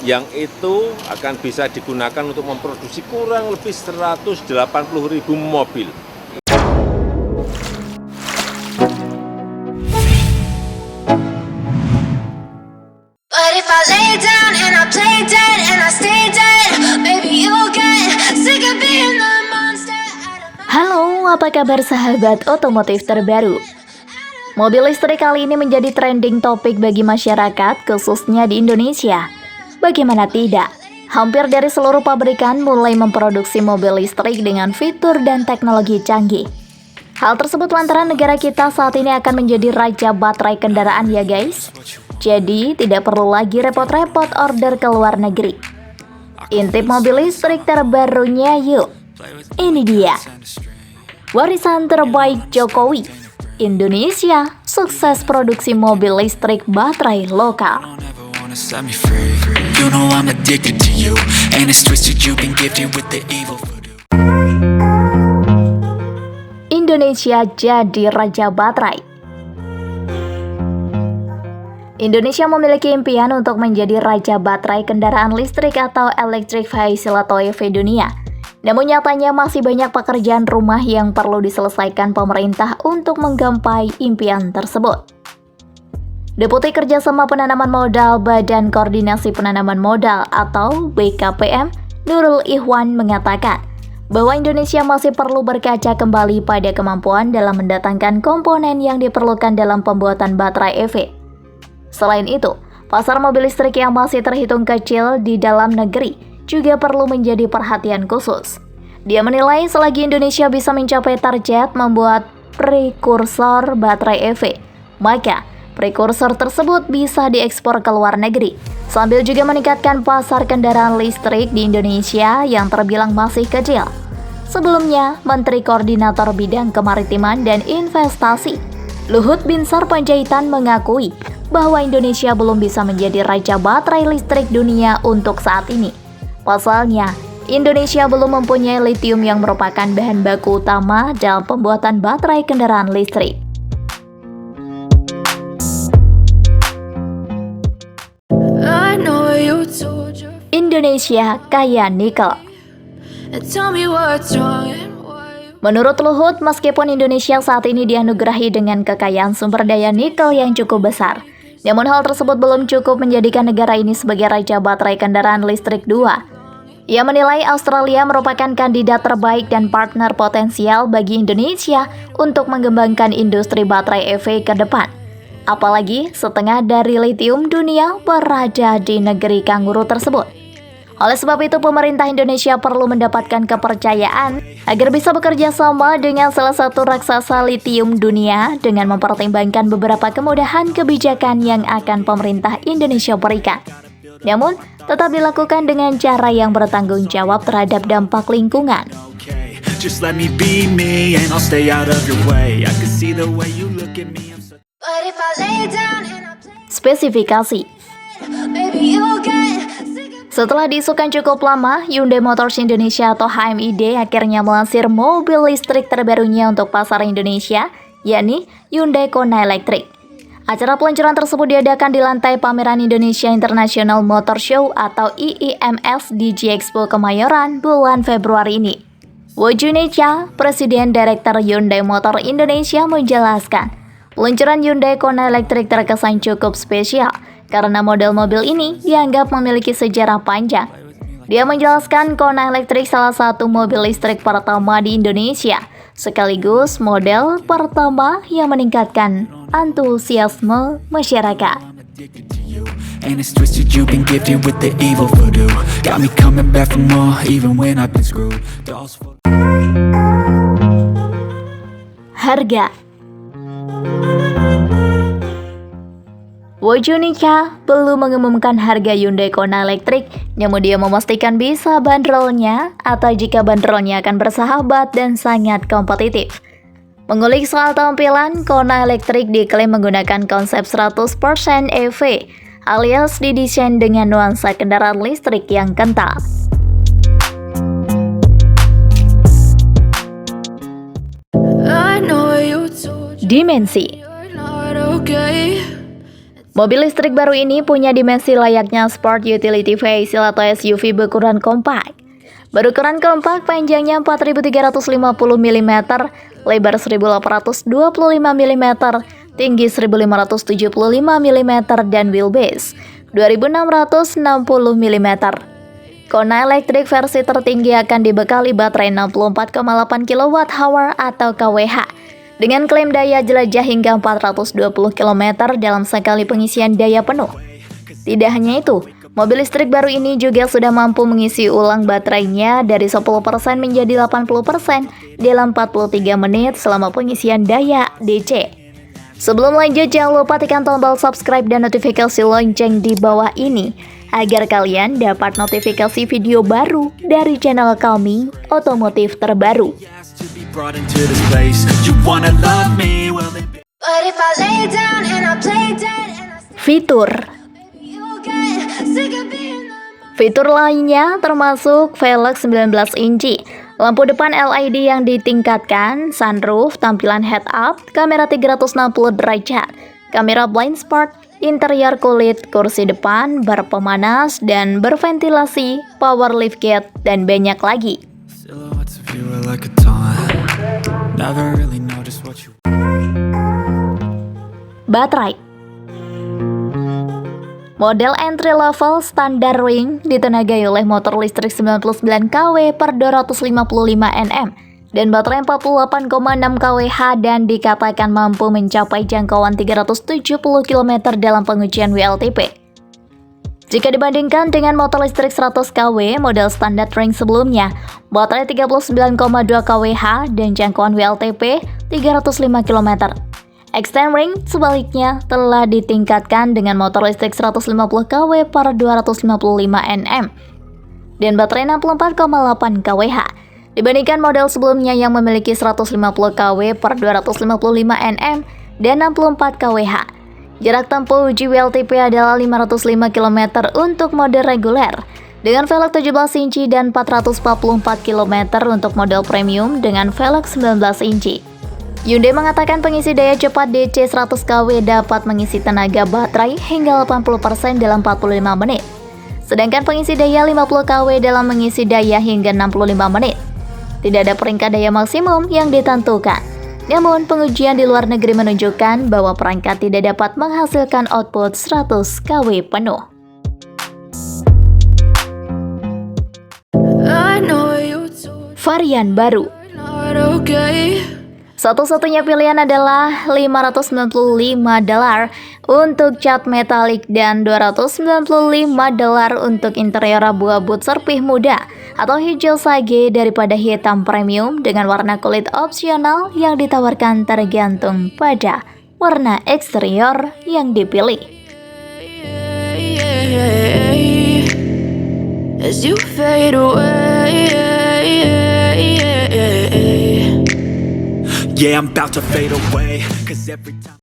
yang itu akan bisa digunakan untuk memproduksi kurang lebih 180.000 mobil. But if I lay down and I play dead and I stay dead, maybe you'll get sick of being the monster out of my... Halo, apa kabar sahabat otomotif terbaru? Mobil listrik kali ini menjadi trending topik bagi masyarakat, khususnya di Indonesia. Bagaimana tidak? Hampir dari seluruh pabrikan mulai memproduksi mobil listrik dengan fitur dan teknologi canggih. Hal tersebut lantaran negara kita saat ini akan menjadi raja baterai kendaraan ya guys. Jadi tidak perlu lagi repot-repot order ke luar negeri. Intip mobil listrik terbarunya yuk. Ini dia. Warisan terbaik Jokowi. Indonesia sukses produksi mobil listrik baterai lokal. Set me free. You know I'm addicted to you, and it's twisted. You've been gifted with the evil voodoo. Indonesia jadi raja baterai. Indonesia memiliki impian untuk menjadi raja baterai kendaraan listrik atau electric vehicle atau EV dunia. Namun nyatanya masih banyak pekerjaan rumah yang perlu diselesaikan pemerintah untuk menggapai impian tersebut. Deputi Kerjasama Penanaman Modal Badan Koordinasi Penanaman Modal atau BKPM, Nurul Ikhwan mengatakan bahwa Indonesia masih perlu berkaca kembali pada kemampuan dalam mendatangkan komponen yang diperlukan dalam pembuatan baterai EV. Selain itu, pasar mobil listrik yang masih terhitung kecil di dalam negeri juga perlu menjadi perhatian khusus. Dia menilai selagi Indonesia bisa mencapai target membuat prekursor baterai EV, maka prekursor tersebut bisa diekspor ke luar negeri, sambil juga meningkatkan pasar kendaraan listrik di Indonesia yang terbilang masih kecil. Sebelumnya, Menteri Koordinator Bidang Kemaritiman dan Investasi, Luhut Binsar Panjaitan mengakui bahwa Indonesia belum bisa menjadi raja baterai listrik dunia untuk saat ini. Pasalnya, Indonesia belum mempunyai litium yang merupakan bahan baku utama dalam pembuatan baterai kendaraan listrik. Indonesia kaya nikel. Menurut Luhut, meskipun Indonesia saat ini dianugerahi dengan kekayaan sumber daya nikel yang cukup besar, namun hal tersebut belum cukup menjadikan negara ini sebagai raja baterai kendaraan listrik 2. Ia menilai Australia merupakan kandidat terbaik dan partner potensial bagi Indonesia untuk mengembangkan industri baterai EV ke depan. Apalagi setengah dari litium dunia berada di negeri kanguru tersebut. Oleh sebab itu, pemerintah Indonesia perlu mendapatkan kepercayaan agar bisa bekerja sama dengan salah satu raksasa litium dunia dengan mempertimbangkan beberapa kemudahan kebijakan yang akan pemerintah Indonesia berikan. Namun, tetap dilakukan dengan cara yang bertanggung jawab terhadap dampak lingkungan. Just let me be me, and I'll stay out of your way. I can see the way you look at me. But if I lay down and I play Spesifikasi. dead, maybe you'll get sick of... Setelah diisukan cukup lama, Hyundai Motors Indonesia atau HMID akhirnya melansir mobil listrik terbarunya untuk pasar Indonesia, yakni Hyundai Kona Electric. Acara peluncuran tersebut diadakan di lantai pameran Indonesia International Motor Show atau IIMS di G-Expo Kemayoran bulan Februari ini. Wojunecha, Presiden Direktur Hyundai Motor Indonesia menjelaskan, peluncuran Hyundai Kona Electric terkesan cukup spesial karena model mobil ini dianggap memiliki sejarah panjang. Dia menjelaskan Kona Electric salah satu mobil listrik pertama di Indonesia, sekaligus model pertama yang meningkatkan antusiasme masyarakat. And it's twisted, you've been gifted with the evil voodoo. Got me coming back for more, even when I've been screwed. Harga. Wojunecha belum mengumumkan harga Hyundai Kona Electric, namun dia memastikan bisa bandrolnya atau jika bandrolnya akan bersahabat dan sangat kompetitif. Mengulik soal tampilan, Kona Electric diklaim menggunakan konsep 100% EV, alias didesain dengan nuansa kendaraan listrik yang kental. Dimensi. Mobil listrik baru ini punya dimensi layaknya Sport Utility Vehicle atau SUV berukuran kompak. Berukuran kompak, panjangnya 4.350 mm, lebar 1.825 mm, tinggi 1.575 mm, dan wheelbase 2.660 mm. Kona elektrik versi tertinggi akan dibekali baterai 64,8 kWh atau kWh dengan klaim daya jelajah hingga 420 km dalam sekali pengisian daya penuh. Tidak hanya itu, mobil listrik baru ini juga sudah mampu mengisi ulang baterainya dari 10% menjadi 80% dalam 43 menit selama pengisian daya DC. Sebelum lanjut, jangan lupa tekan tombol subscribe dan notifikasi lonceng di bawah ini agar kalian dapat notifikasi video baru dari channel kami, Otomotif Terbaru. But if I lay down and I play dead and I stay, Fitur you'll get sick of being the Fitur lainnya termasuk velg 19 inci, lampu depan LED yang ditingkatkan, sunroof, tampilan head-up, kamera 360 derajat, kamera blind spot, interior kulit, kursi depan, bar pemanas, dan berventilasi, power liftgate, dan banyak lagi. Silhouettes of you are like a taunt. Never really know just what you Baterai model entry level standar ring ditenagai oleh motor listrik 99 kW per 255 Nm dan baterai 48,6 kWh dan dikatakan mampu mencapai jangkauan 370 km dalam pengujian WLTP. Jika dibandingkan dengan motor listrik 100 kW model standar ring sebelumnya, baterai 39,2 kWh dan jangkauan WLTP 305 km. Extend ring sebaliknya telah ditingkatkan dengan motor listrik 150 kW per 255 Nm dan baterai 64,8 kWh dibandingkan model sebelumnya yang memiliki 150 kW per 255 Nm dan 64 kWh. Jarak tempuh uji WLTP adalah 505 km untuk mode reguler dengan velg 17 inci dan 444 km untuk model premium dengan velg 19 inci. Hyundai mengatakan pengisi daya cepat DC 100 kW dapat mengisi tenaga baterai hingga 80% dalam 45 menit. Sedangkan pengisi daya 50 kW dalam mengisi daya hingga 65 menit. Tidak ada peringkat daya maksimum yang ditentukan. Namun, pengujian di luar negeri menunjukkan bahwa perangkat tidak dapat menghasilkan output 100 kW penuh. Varian baru. Satu-satunya pilihan adalah $595 untuk cat metalik dan $295 untuk interior abu-abu serpih muda atau hijau sage daripada hitam premium dengan warna kulit opsional yang ditawarkan tergantung pada warna eksterior yang dipilih. As you fade away, Yeah, I'm about to fade away, 'cause every time